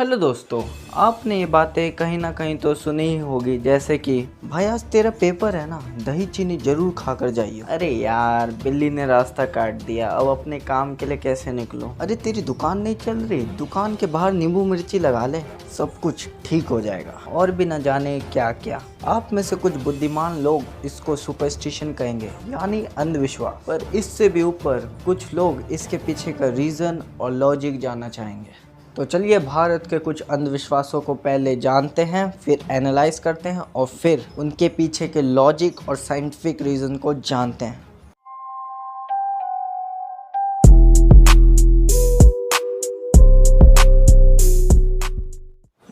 Hello दोस्तों, आपने ये बातें कहीं ना कहीं तो सुनी ही होगी, जैसे कि भाई आज तेरा पेपर है ना, दही चीनी जरूर खा कर जाइए। अरे यार, बिल्ली ने रास्ता काट दिया, अब अपने काम के लिए कैसे निकलो। अरे तेरी दुकान नहीं चल रही, दुकान के बाहर नींबू मिर्ची लगा ले, सब कुछ ठीक हो जाएगा। और भी न जाने क्या क्या। आप में से कुछ बुद्धिमान लोग इसको सुपरस्टिशन कहेंगे, यानी अंधविश्वास, पर इससे भी ऊपर कुछ लोग इसके पीछे का रीजन और लॉजिक जानना चाहेंगे। तो चलिए भारत के कुछ अंधविश्वासों को पहले जानते हैं, फिर एनालाइज करते हैं और फिर उनके पीछे के लॉजिक और साइंटिफिक रीजन को जानते हैं।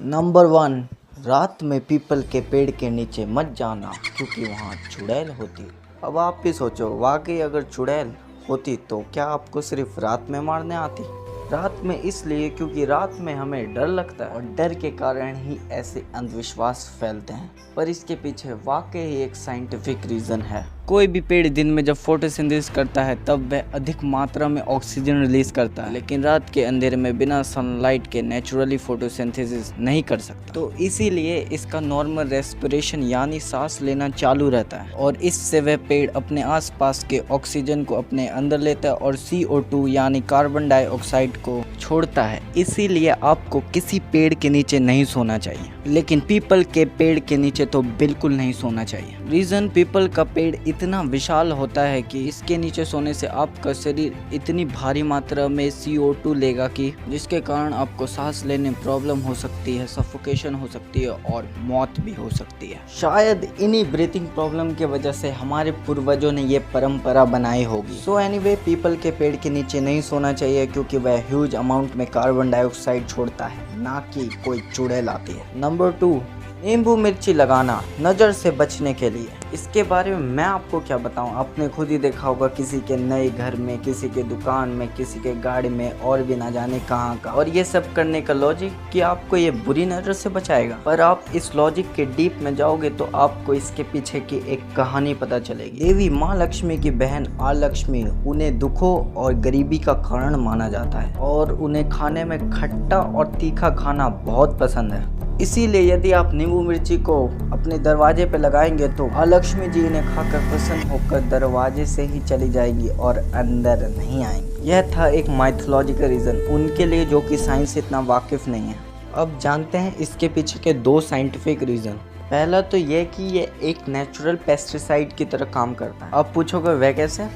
नंबर 1, रात में पीपल के पेड़ के नीचे मत जाना क्योंकि वहाँ चुड़ैल होती। अब आप भी सोचो, वाकई अगर चुड़ैल होती तो क्या आपको सिर्फ रात में मारने आती? रात में इसलिए क्योंकि रात में हमें डर लगता है और डर के कारण ही ऐसे अंधविश्वास फैलते हैं, पर इसके पीछे वाकई एक साइंटिफिक रीज़न है। कोई भी पेड़ दिन में जब फोटोसिंथेसिस करता है तब वह अधिक मात्रा में ऑक्सीजन रिलीज करता है, लेकिन रात के अंधेरे में बिना सनलाइट के नेचुरली फोटोसिंथेसिस नहीं कर सकता। तो इसीलिए इसका नॉर्मल रेस्पिरेशन यानी सांस लेना चालू रहता है और इससे वह पेड़ अपने आसपास के ऑक्सीजन को अपने अंदर लेता है और CO2 यानी कार्बन डाइऑक्साइड को छोड़ता है। इसीलिए आपको किसी पेड़ के नीचे नहीं सोना चाहिए, लेकिन पीपल के पेड़ के नीचे तो बिल्कुल नहीं सोना चाहिए। रीज़न, पीपल का पेड़ इतना विशाल होता है कि इसके नीचे सोने से आपका शरीर इतनी भारी मात्रा में CO2 लेगा कि जिसके कारण आपको सांस लेने में प्रॉब्लम हो सकती है, सफोकेशन हो सकती है और मौत भी हो सकती है। शायद इन्हीं ब्रीथिंग प्रॉब्लम की वजह से हमारे पूर्वजों ने ये परंपरा बनाई होगी। सो एनीवे, पीपल के पेड़ के नीचे नहीं सोना चाहिए क्योंकि वह ह्यूज अमाउंट में कार्बन डाइऑक्साइड छोड़ता है, ना कि कोई चुड़ैल आती है। नंबर 2, नींबू मिर्ची लगाना नज़र से बचने के लिए। इसके बारे में मैं आपको क्या बताऊं, आपने खुद ही देखा होगा किसी के नए घर में, किसी के दुकान में, किसी के गाड़ी में और भी ना जाने कहां का। और ये सब करने का लॉजिक कि आपको ये बुरी नज़र से बचाएगा, पर आप इस लॉजिक के डीप में जाओगे तो आपको इसके पीछे की एक कहानी पता चलेगी। देवी माँ लक्ष्मी की बहन आलक्ष्मी, उन्हें दुखों और गरीबी का कारण माना जाता है और उन्हें खाने में खट्टा और तीखा खाना बहुत पसंद है। इसीलिए यदि आप नींबू मिर्ची को अपने दरवाजे पे लगाएंगे तो लक्ष्मी जी इन्हें खाकर प्रसन्न होकर दरवाजे से ही चली जाएगी और अंदर नहीं आएंगी। यह था एक माइथोलॉजिकल रीज़न उनके लिए, जो कि साइंस से इतना वाकिफ नहीं है। अब जानते हैं इसके पीछे के 2 साइंटिफिक रीज़न। पहला तो यह कि ये एक नेचुरल पेस्टिसाइड की तरह काम करता है। अब पूछोगे वह कैसे?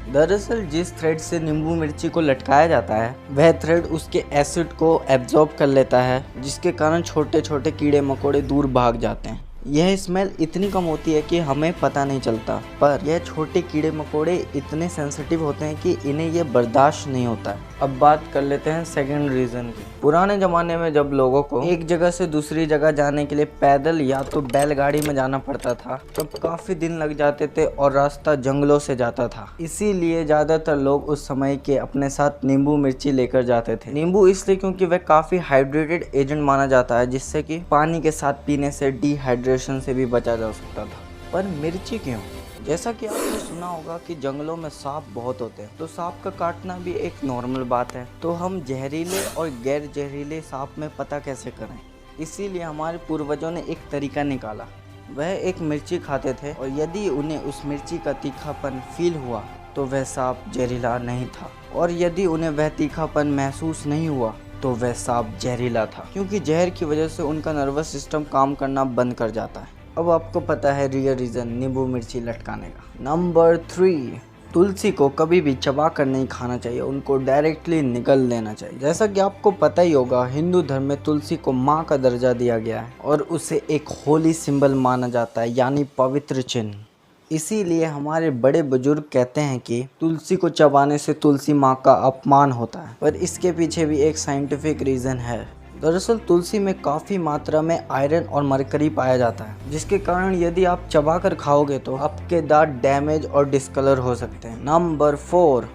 दरअसल जिस थ्रेड से नींबू मिर्ची को लटकाया जाता है वह थ्रेड उसके एसिड को एब्जॉर्ब कर लेता है, जिसके कारण छोटे छोटे कीड़े मकोड़े दूर भाग जाते हैं। यह स्मेल इतनी कम होती है कि हमें पता नहीं चलता, पर यह छोटे कीड़े मकोड़े इतने सेंसिटिव होते हैं कि इन्हें यह बर्दाश्त नहीं होता है। अब बात कर लेते हैं सेकंड रीज़न की। पुराने ज़माने में जब लोगों को एक जगह से दूसरी जगह जाने के लिए पैदल या तो बैलगाड़ी में जाना पड़ता था, तब काफ़ी दिन लग जाते थे और रास्ता जंगलों से जाता था। इसीलिए ज़्यादातर लोग उस समय के अपने साथ नींबू मिर्ची लेकर जाते थे। नींबू इसलिए क्योंकि वह काफ़ी हाइड्रेटेड एजेंट माना जाता है, जिससे कि पानी के साथ पीने से डिहाइड्रेशन से भी बचा जा सकता था। पर मिर्ची क्यों? जैसा कि आपने सुना होगा कि जंगलों में सांप बहुत होते हैं, तो सांप का काटना भी एक नॉर्मल बात है। तो हम जहरीले और गैर जहरीले सांप में पता कैसे करें? इसीलिए हमारे पूर्वजों ने एक तरीका निकाला। वह एक मिर्ची खाते थे और यदि उन्हें उस मिर्ची का तीखापन फील हुआ तो वह सांप जहरीला नहीं था, और यदि उन्हें वह तीखापन महसूस नहीं हुआ तो वह सांप जहरीला था, क्योंकि जहर की वजह से उनका नर्वस सिस्टम काम करना बंद कर जाता है। अब आपको पता है रियल रीज़न नींबू मिर्ची लटकाने का। नंबर 3, तुलसी को कभी भी चबा कर नहीं खाना चाहिए, उनको डायरेक्टली निगल लेना चाहिए। जैसा कि आपको पता ही होगा, हिंदू धर्म में तुलसी को माँ का दर्जा दिया गया है और उसे एक होली सिंबल माना जाता है, यानी पवित्र चिन्ह। इसीलिए हमारे बड़े बुजुर्ग कहते हैं कि तुलसी को चबाने से तुलसी माँ का अपमान होता है, पर इसके पीछे भी एक साइंटिफिक रीज़न है। दरअसल तुलसी में काफ़ी मात्रा में आयरन और मरकरी पाया जाता है, जिसके कारण यदि आप चबाकर खाओगे तो आपके दांत डैमेज और डिस्कलर हो सकते हैं। नंबर 4,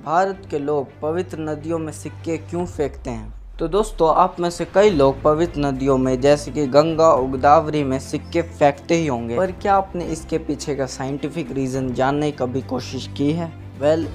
भारत के लोग पवित्र नदियों में सिक्के क्यों फेंकते हैं? तो दोस्तों, आप में से कई लोग पवित्र नदियों में जैसे कि गंगा और गोदावरी में सिक्के फेंकते ही होंगे, पर क्या आपने इसके पीछे का साइंटिफिक रीज़न जानने की कभी कोशिश की है?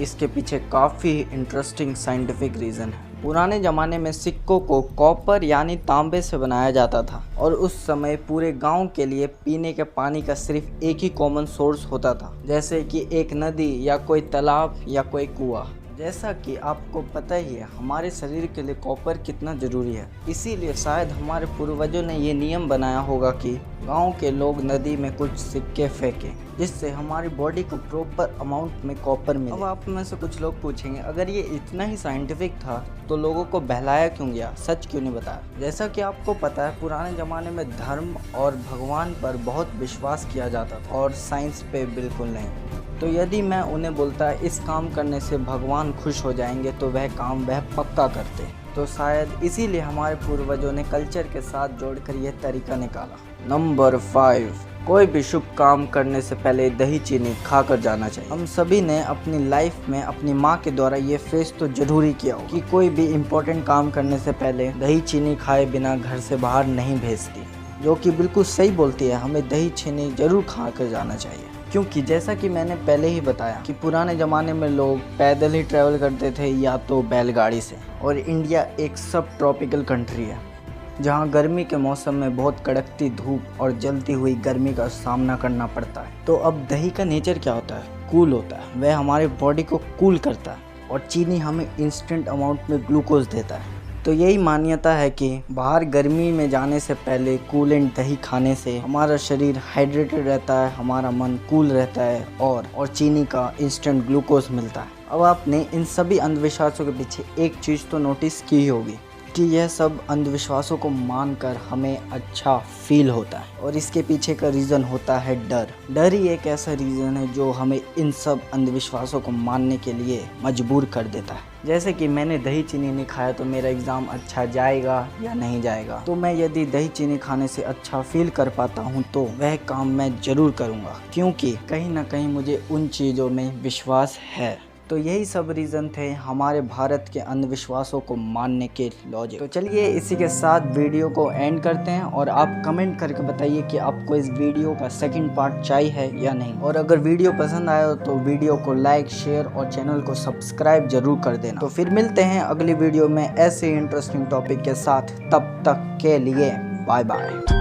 इसके पीछे काफ़ी इंटरेस्टिंग साइंटिफिक रीज़न है। पुराने ज़माने में सिक्कों को कॉपर यानी तांबे से बनाया जाता था और उस समय पूरे गांव के लिए पीने के पानी का सिर्फ एक ही कॉमन सोर्स होता था, जैसे कि एक नदी या कोई तालाब या कोई कुआं। जैसा कि आपको पता ही है हमारे शरीर के लिए कॉपर कितना ज़रूरी है, इसीलिए शायद हमारे पूर्वजों ने ये नियम बनाया होगा कि गांव के लोग नदी में कुछ सिक्के फेंकें, जिससे हमारी बॉडी को प्रॉपर अमाउंट में कॉपर मिले। अब आप में से कुछ लोग पूछेंगे, अगर ये इतना ही साइंटिफिक था तो लोगों को बहलाया क्यों गया, सच क्यों नहीं बताया? जैसा कि आपको पता है पुराने ज़माने में धर्म और भगवान पर बहुत विश्वास किया जाता था और साइंस पे बिल्कुल नहीं। तो यदि मैं उन्हें बोलता इस काम करने से भगवान खुश हो जाएंगे तो वह काम वह पक्का करते। तो शायद इसीलिए हमारे पूर्वजों ने कल्चर के साथ जोड़कर यह तरीका निकाला। नंबर 5, कोई भी शुभ काम करने से पहले दही चीनी खाकर जाना चाहिए। हम सभी ने अपनी लाइफ में अपनी माँ के द्वारा ये फेस तो जरूरी किया हो कि कोई भी इम्पोर्टेंट काम करने से पहले दही चीनी खाए बिना घर से बाहर नहीं भेजती, जो कि बिल्कुल सही बोलती है। हमें दही चीनी जरूर खा कर जाना चाहिए, क्योंकि जैसा कि मैंने पहले ही बताया कि पुराने ज़माने में लोग पैदल ही ट्रैवल करते थे या तो बैलगाड़ी से। और इंडिया एक सब ट्रॉपिकल कंट्री है जहां गर्मी के मौसम में बहुत कड़कती धूप और जलती हुई गर्मी का सामना करना पड़ता है। तो अब दही का नेचर क्या होता है? कूल होता है। वह हमारे बॉडी को कूल करता है और चीनी हमें इंस्टेंट अमाउंट में ग्लूकोज देता है। तो यही मान्यता है कि बाहर गर्मी में जाने से पहले कूलेंट दही खाने से हमारा शरीर हाइड्रेटेड रहता है, हमारा मन कूल रहता है और चीनी का इंस्टेंट ग्लूकोज मिलता है। अब आपने इन सभी अंधविश्वासों के पीछे एक चीज़ तो नोटिस की होगी कि यह सब अंधविश्वासों को मानकर हमें अच्छा फील होता है और इसके पीछे का रीज़न होता है डर। डर ही एक ऐसा रीज़न है जो हमें इन सब अंधविश्वासों को मानने के लिए मजबूर कर देता है। जैसे कि मैंने दही चीनी नहीं खाया तो मेरा एग्ज़ाम अच्छा जाएगा या नहीं जाएगा, तो मैं यदि दही चीनी खाने से अच्छा फील कर पाता हूँ तो वह काम मैं ज़रूर करूँगा, क्योंकि कहीं ना कहीं मुझे उन चीज़ों में विश्वास है। तो यही सब रीज़न थे हमारे भारत के अंधविश्वासों को मानने के लॉजिक। तो चलिए इसी के साथ वीडियो को एंड करते हैं और आप कमेंट करके बताइए कि आपको इस वीडियो का सेकंड पार्ट चाहिए है या नहीं। और अगर वीडियो पसंद आया हो तो वीडियो को लाइक, शेयर और चैनल को सब्सक्राइब जरूर कर देना। तो फिर मिलते हैं अगली वीडियो में ऐसे इंटरेस्टिंग टॉपिक के साथ। तब तक के लिए बाय बाय।